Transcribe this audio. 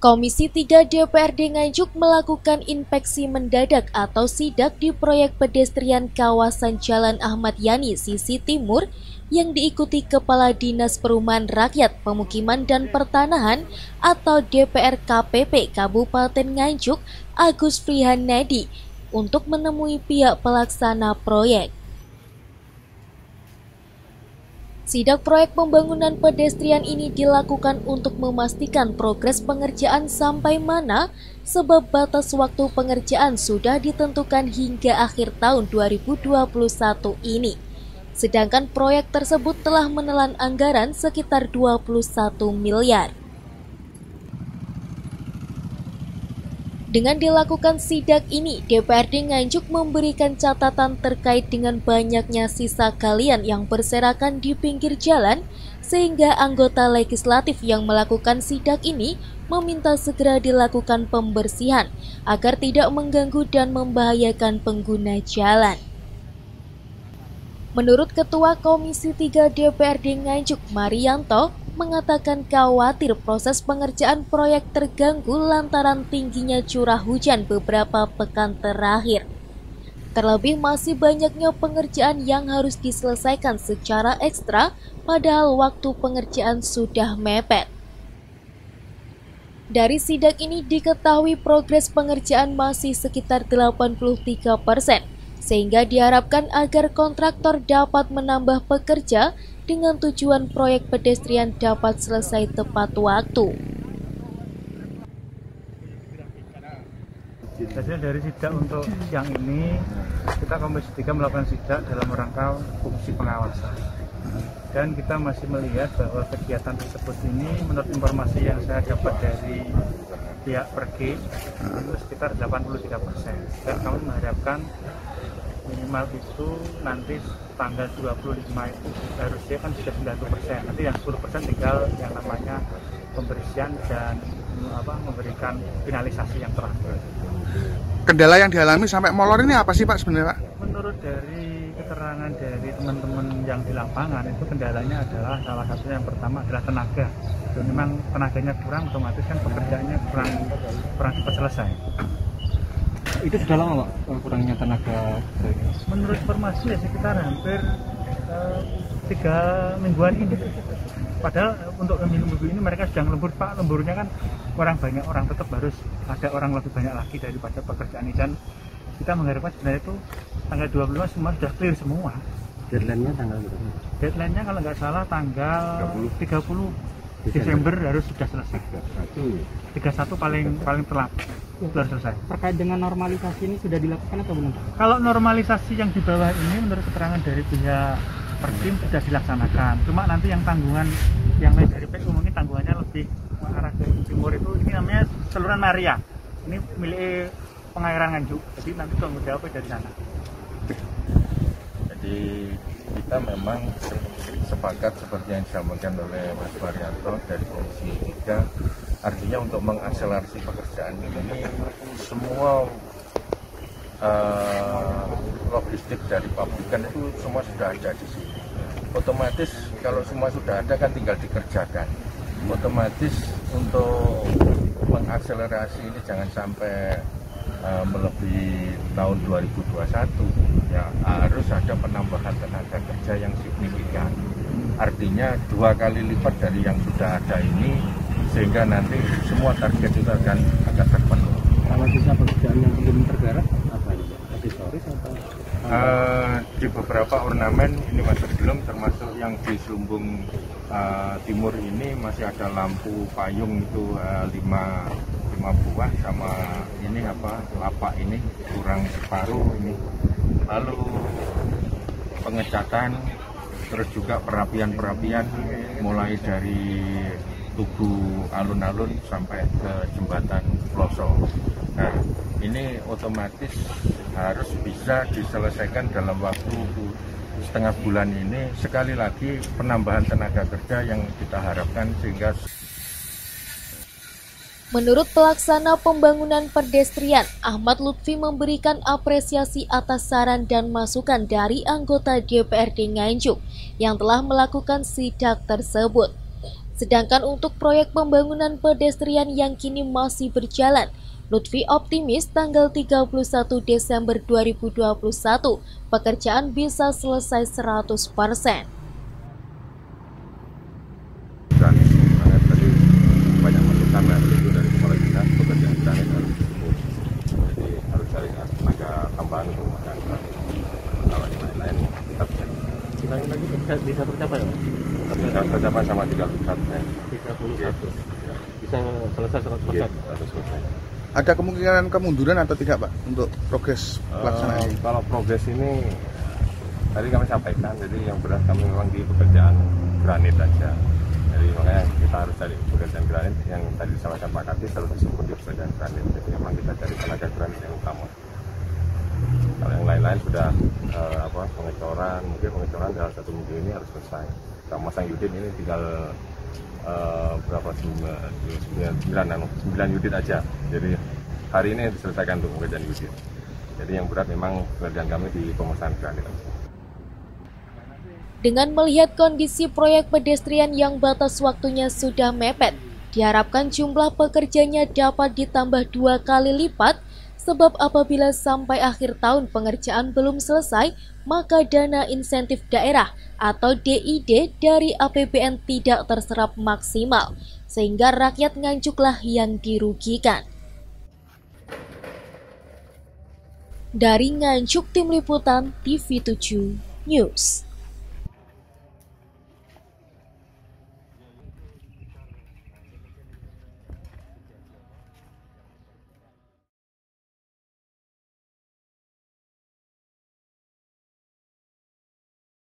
Komisi 3 DPRD Nganjuk melakukan inspeksi mendadak atau sidak di proyek pedestrian kawasan Jalan Ahmad Yani sisi timur yang diikuti Kepala Dinas Perumahan Rakyat, Pemukiman dan Pertanahan atau DPR KPP Kabupaten Nganjuk, Agus Frihanedi, untuk menemui pihak pelaksana proyek. Sidak proyek pembangunan pedestrian ini dilakukan untuk memastikan progres pengerjaan sampai mana, sebab batas waktu pengerjaan sudah ditentukan hingga akhir tahun 2021 ini. Sedangkan proyek tersebut telah menelan anggaran sekitar 21 miliar. Dengan dilakukan sidak ini, DPRD Nganjuk memberikan catatan terkait dengan banyaknya sisa galian yang berserakan di pinggir jalan, sehingga anggota legislatif yang melakukan sidak ini meminta segera dilakukan pembersihan agar tidak mengganggu dan membahayakan pengguna jalan. Menurut Ketua Komisi 3 DPRD Nganjuk, Marianto, mengatakan khawatir proses pengerjaan proyek terganggu lantaran tingginya curah hujan beberapa pekan terakhir. Terlebih masih banyaknya pengerjaan yang harus diselesaikan secara ekstra, padahal waktu pengerjaan sudah mepet. Dari sidak ini diketahui progres pengerjaan masih sekitar 83%, sehingga diharapkan agar kontraktor dapat menambah pekerja dengan tujuan proyek pedestrian dapat selesai tepat waktu. Hasil dari sidak untuk yang ini, kita Komisi 3 melakukan sidak dalam rangka fungsi pengawasan. Dan kita masih melihat bahwa kegiatan tersebut ini menurut informasi yang saya dapat dari pihak Pergi itu sekitar 83%. Dan kami mengharapkan minimal itu nanti tanggal 25 itu harusnya kan sudah 90%. Nanti yang 10% tinggal yang namanya pembersihan dan memberikan finalisasi yang terakhir. Kendala yang dialami sampai molor ini apa sih Pak sebenarnya Pak? Menurut dari keterangan dari teman-teman yang di lapangan itu kendalanya adalah salah satunya yang pertama adalah tenaga. Dan memang tenaganya kurang, otomatis kan pekerjaannya kurang cepat selesai. Itu sudah lama Pak kurangnya tenaga? Menurut informasi ya sekitar hampir 3 mingguan ini. Padahal untuk minggu ini mereka sedang lembur Pak, lemburnya kan banyak orang tetap harus ada orang lebih banyak lagi daripada pekerjaan ini. Dan kita mengharapkan sebenarnya itu tanggal 25 semua sudah clear semua. Deadline-nya tanggal berapa? Deadline-nya kalau nggak salah tanggal 30 Desember harus sudah selesai. 31 paling telat sudah selesai. Terkait dengan normalisasi ini sudah dilakukan atau belum? Kalau normalisasi yang di bawah ini menurut keterangan dari pihak Perkim sudah dilaksanakan. Cuma nanti yang tanggungan yang lain dari PU mungkin tanggungannya lebih arah ke timur itu, ini namanya saluran Maria. Ini milik pengairan Nganjuk. Jadi nanti tanggung jawabnya dari sana. Jadi kita memang sepakat seperti yang disampaikan oleh Mas Marianto dari Komisi 3, artinya untuk mengakselerasi pekerjaan ini semua logistik dari pabrikan itu semua sudah ada di sini. Otomatis kalau semua sudah ada kan tinggal dikerjakan. Otomatis untuk mengakselerasi ini jangan sampai melebihi tahun 2021 ya, harus ada penambahan tenaga kerja yang signifikan. Artinya 2 kali lipat dari yang sudah ada ini, sehingga nanti semua target itu akan terpenuhi. Kalau sisa pekerjaan yang belum tergarap apa ini Pak? Aksesoris atau? Di beberapa ornamen ini masih belum, termasuk yang di Selumbung timur ini masih ada lampu payung itu 5 buah, sama ini lapak ini kurang separuh ini. Lalu pengecatan, terus juga perapian mulai dari tugu alun-alun sampai ke jembatan Ploso. Nah, ini otomatis harus bisa diselesaikan dalam waktu setengah bulan ini. Sekali lagi penambahan tenaga kerja yang kita harapkan sehingga. Menurut pelaksana pembangunan pedestrian, Ahmad Lutfi memberikan apresiasi atas saran dan masukan dari anggota DPRD Nganjuk yang telah melakukan sidak tersebut. Sedangkan untuk proyek pembangunan pedestrian yang kini masih berjalan, Lutfi optimis tanggal 31 Desember 2021 pekerjaan bisa selesai 100%. Makanya tadi banyak masukan dari kepala dinas, pekerjaan granit harus disebut. Jadi harus cari tenaga tambahan untuk makan granit. Kalau yang lain-lain kita bisa tercapai ya? bisa tercapai sama 31 bisa selesai 100%. Harus selesai. Ada kemungkinan kemunduran atau tidak Pak untuk progres pelaksanaan ini? Kalau progres ini tadi kami sampaikan, jadi yang berat kami memang di pekerjaan granit aja. Jadi makanya kita harus cari pekerjaan granit yang tadi sama-sama Pak Kati selalu disebut di pekerjaan granit. Jadi memang kita cari tenaga granit yang utama. Kalau yang lain-lain sudah pengecoran, mungkin pengecoran dalam 1 minggu ini harus selesai. Kita masang unit ini tinggal berapa 9 unit aja. Jadi hari ini diselesaikan untuk pekerjaan unit. Jadi yang berat memang pekerjaan kami di pemasangan granit. Dengan melihat kondisi proyek pedestrian yang batas waktunya sudah mepet, diharapkan jumlah pekerjanya dapat ditambah 2 kali lipat, sebab apabila sampai akhir tahun pengerjaan belum selesai, maka dana insentif daerah atau DID dari APBN tidak terserap maksimal, sehingga rakyat Nganjuklah yang dirugikan. Dari Nganjuk, Tim Liputan TV7 News.